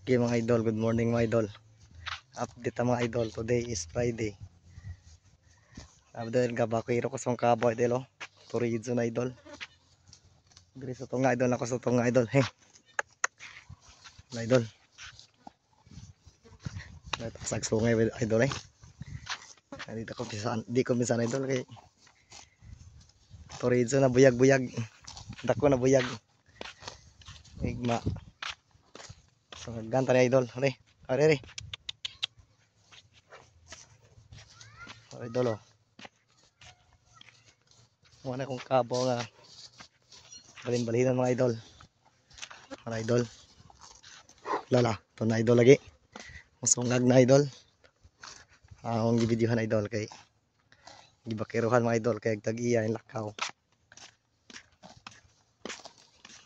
Okay mga idol, good morning mga idol. Update mga idol, today is Friday. Abdel gabakiro ko song kabo idol oh. Turizo na idol. Diri sa tunga idol ako sa tunga idol. He. Na idol. Natasag sungay idol eh. Dito ko pisan, di ko minsan idol kay Turizo na buyag-buyag. Dako na buyag. Igma. So ganta ni idol. Re. Are. Idol oh. Muna kong kabo nga balin-balinan mga idol. Mga idol. Lala, to na idol lagi. Musungag na idol. Ang gibidyohan idol kay gibakiruhan mga idol kay tag-iya ang lakaw.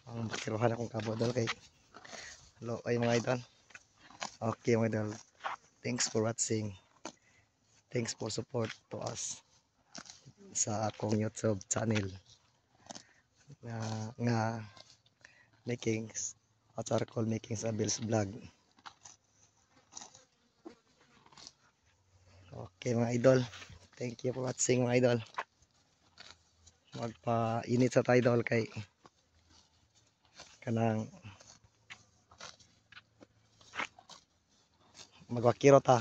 Ang bakiruhan akong kabo idol kay hello ay mga idol. Okay mga idol. Thanks for watching. Thanks for support to us sa akong YouTube channel nga making charcoal making sa Bills vlog. Okay mga idol, thank you for watching mga idol. Magpa-init sa tayo idol kay kanang magwakiro ta.